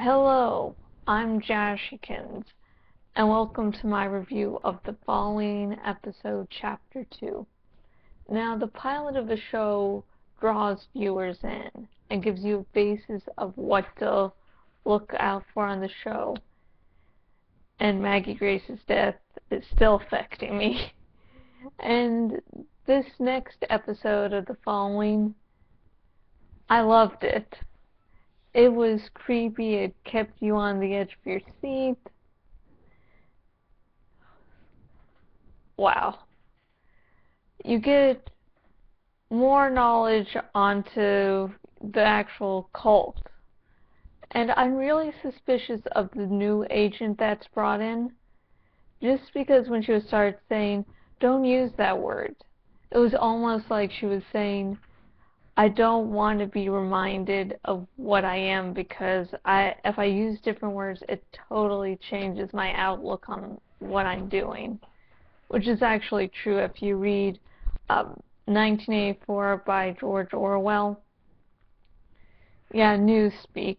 Hello, I'm Jashykins, and welcome to my review of the following episode, Chapter 2. Now, the pilot of the show draws viewers in and gives you a basis of what to look out for on the show, and Maggie Grace's death is still affecting me. And this next episode of the following, I loved it. It was creepy, it kept you on the edge of your seat. Wow. You get more knowledge onto the actual cult. And I'm really suspicious of the new agent that's brought in. Just because when she started saying, don't use that word, it was almost like she was saying, I don't want to be reminded of what I am, because if I use different words, it totally changes my outlook on what I'm doing. Which is actually true if you read 1984 by George Orwell. Yeah, newspeak,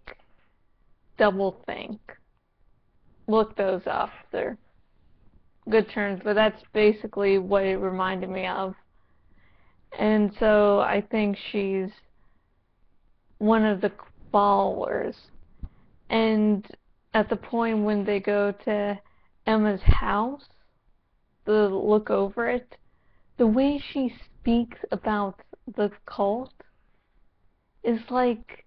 doublethink. Look those up. They're good terms, but that's basically what it reminded me of. And so I think she's one of the followers. And at the point when they go to Emma's house to look over it, the way she speaks about the cult is like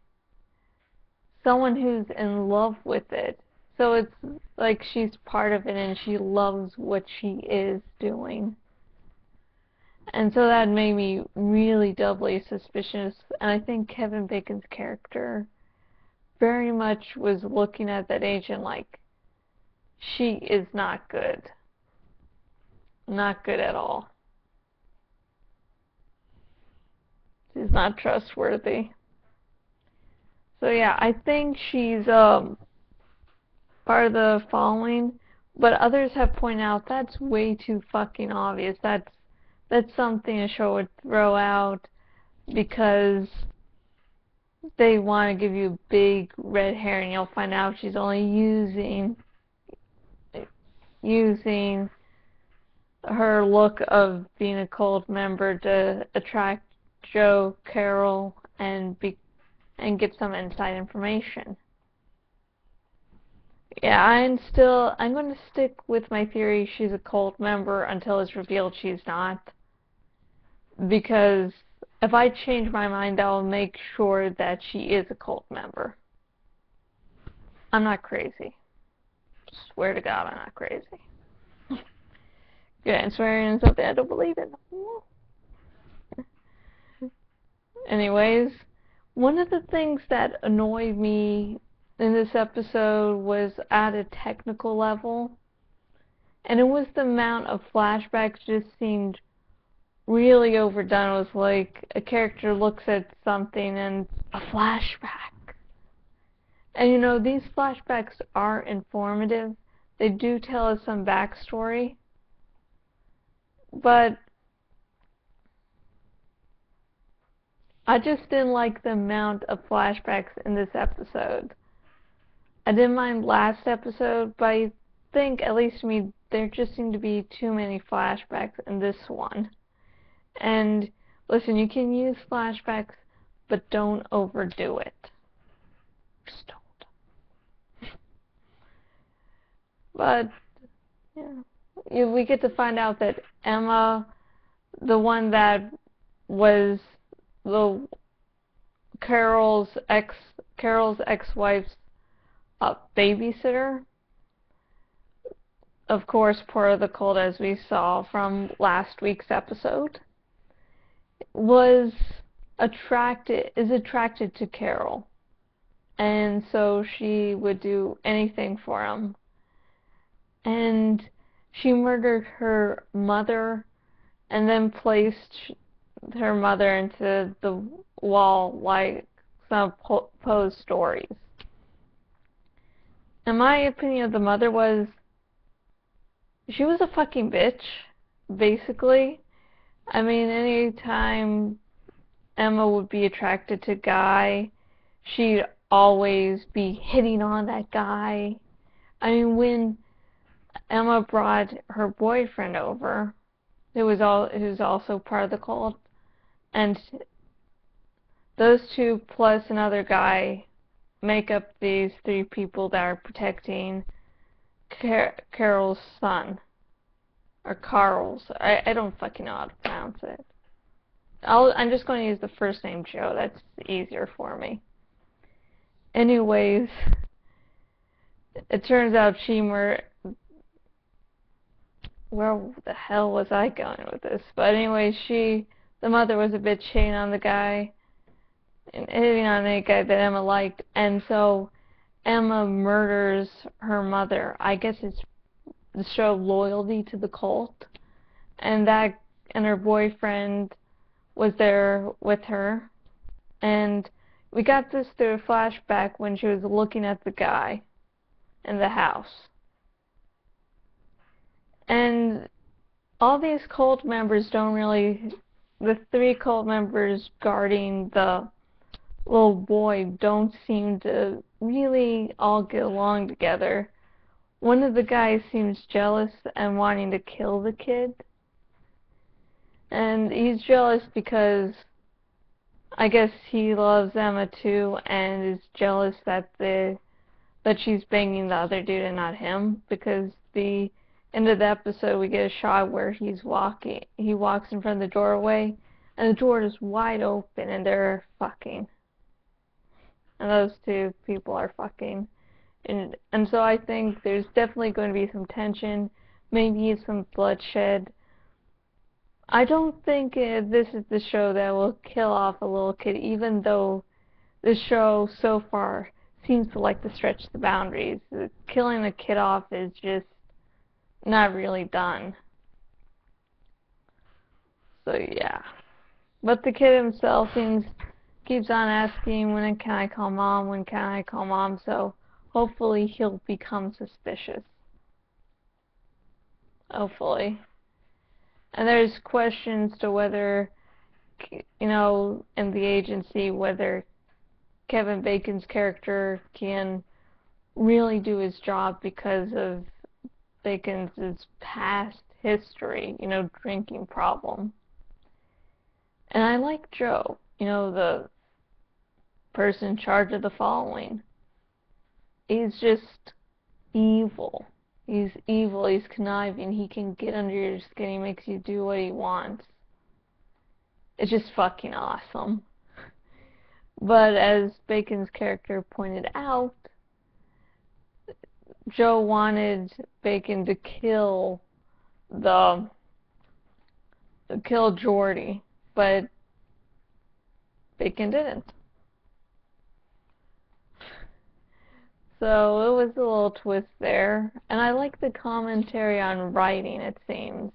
someone who's in love with it. So it's like she's part of it and she loves what she is doing. And so that made me really doubly suspicious. And I think Kevin Bacon's character very much was looking at that agent like, she is not good. Not good at all. She's not trustworthy. So yeah, I think she's part of the following, but others have pointed out that's way too fucking obvious. That's something a show would throw out because they want to give you a big red herring. You'll find out she's only using her look of being a cult member to attract Joe, Carol, and get some inside information. Yeah, I'm going to stick with my theory she's a cult member until it's revealed she's not. Because if I change my mind, I'll make sure that she is a cult member. I'm not crazy. Swear to God, I'm not crazy. Yeah, and swearing is something I don't believe in. Anyways, one of the things that annoyed me in this episode was at a technical level, and it was the amount of flashbacks just seemed really overdone. It was like a character looks at something and a flashback. And you know, these flashbacks are informative. They do tell us some backstory. But I just didn't like the amount of flashbacks in this episode. I didn't mind last episode, but I think, at least to me, there just seemed to be too many flashbacks in this one. And listen, you can use flashbacks, but don't overdo it. Just don't. But yeah, we get to find out that Emma, the one that was the Carol's ex-wife's babysitter, of course, part of the cult, as we saw from last week's episode, is attracted to Carol, and so she would do anything for him. And she murdered her mother and then placed her mother into the wall like some Poe's stories. In my opinion, the mother she was a fucking bitch, basically. I mean, any time Emma would be attracted to Guy, she'd always be hitting on that guy. I mean, when Emma brought her boyfriend over, who was also part of the cult, and those two plus another guy make up these three people that are protecting Carol's son. Or Carl's. I don't fucking know how to pronounce it. I'm just going to use the first name Joe. That's easier for me. Anyways, it turns out where the hell was I going with this? But anyway, the mother was a bitch hitting on the guy, and hitting on the guy that Emma liked, and so Emma murders her mother. I guess it's to show loyalty to the cult, and her boyfriend was there with her, and we got this through a flashback when she was looking at the guy in the house. And all these cult members the three cult members guarding the little boy don't seem to really all get along together. One of the guys seems jealous and wanting to kill the kid. And he's jealous because I guess he loves Emma too and is jealous that she's banging the other dude and not him, because the end of the episode we get a shot where he walks in front of the doorway and the door is wide open and they're fucking. And those two people are fucking. And so I think there's definitely going to be some tension, maybe some bloodshed. I don't think this is the show that will kill off a little kid, even though the show so far seems to like to stretch the boundaries. Killing a kid off is just not really done. So yeah. But the kid himself keeps on asking, when can I call mom, when can I call mom, so hopefully he'll become suspicious. Hopefully. And there's questions to whether, in the agency, whether Kevin Bacon's character can really do his job because of Bacon's past history, drinking problem. And I like Joe, the person in charge of the following. He's just evil. He's evil, he's conniving, he can get under your skin, he makes you do what he wants. It's just fucking awesome. But as Bacon's character pointed out, Joe wanted Bacon to kill Jordy, but Bacon didn't. So it was a little twist there, and I like the commentary on writing, it seems.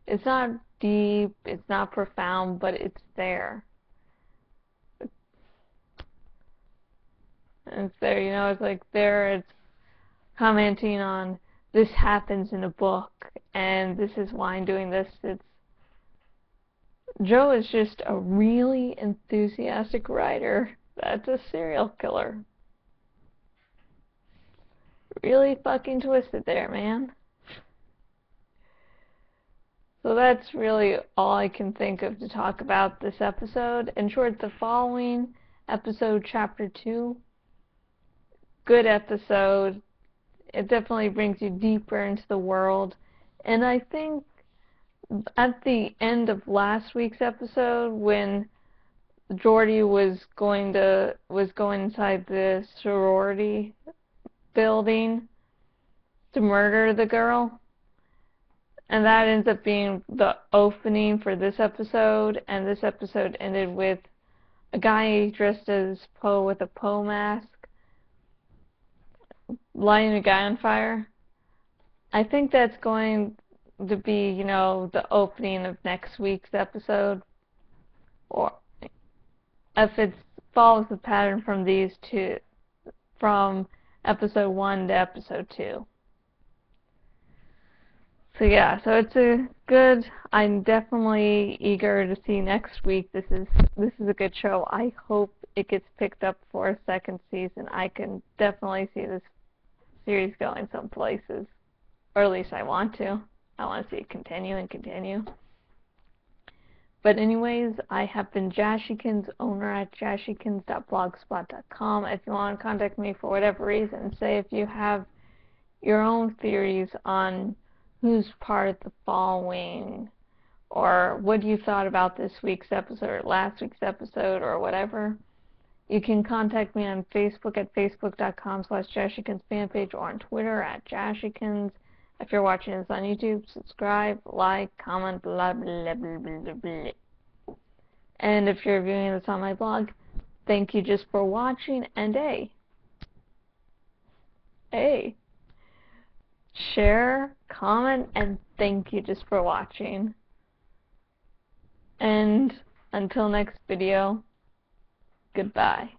It's not deep, it's not profound, but it's there. And it's there, it's like there, it's commenting on this happens in a book, and this is why I'm doing this. Joe is just a really enthusiastic writer that's a serial killer. Really fucking twisted there, man. So that's really all I can think of to talk about this episode. In short, the following episode, Chapter 2, good episode. It definitely brings you deeper into the world. And I think at the end of last week's episode, when Jordy was going inside the sorority building to murder the girl, and that ends up being the opening for this episode, and this episode ended with a guy dressed as Poe with a Poe mask lighting a guy on fire. I think that's going to be, the opening of next week's episode, or if it follows the pattern from these two, from episode 1 to episode 2. So yeah, so it's a good. I'm definitely eager to see next week. This is a good show. I hope it gets picked up for a second season. I can definitely see this series going some places, or at least I want to. I want to see it continue and continue. But anyways, I have been Jashykins, owner at jashykins.blogspot.com. If you want to contact me for whatever reason, say if you have your own theories on who's part of the following, or what you thought about this week's episode or last week's episode or whatever, you can contact me on Facebook at facebook.com/jashykins fanpage or on Twitter at jashykins. If you're watching this on YouTube, subscribe, like, comment, blah, blah, blah, blah, blah. And if you're viewing this on my blog, thank you just for watching, and share, comment, and thank you just for watching. And until next video, goodbye.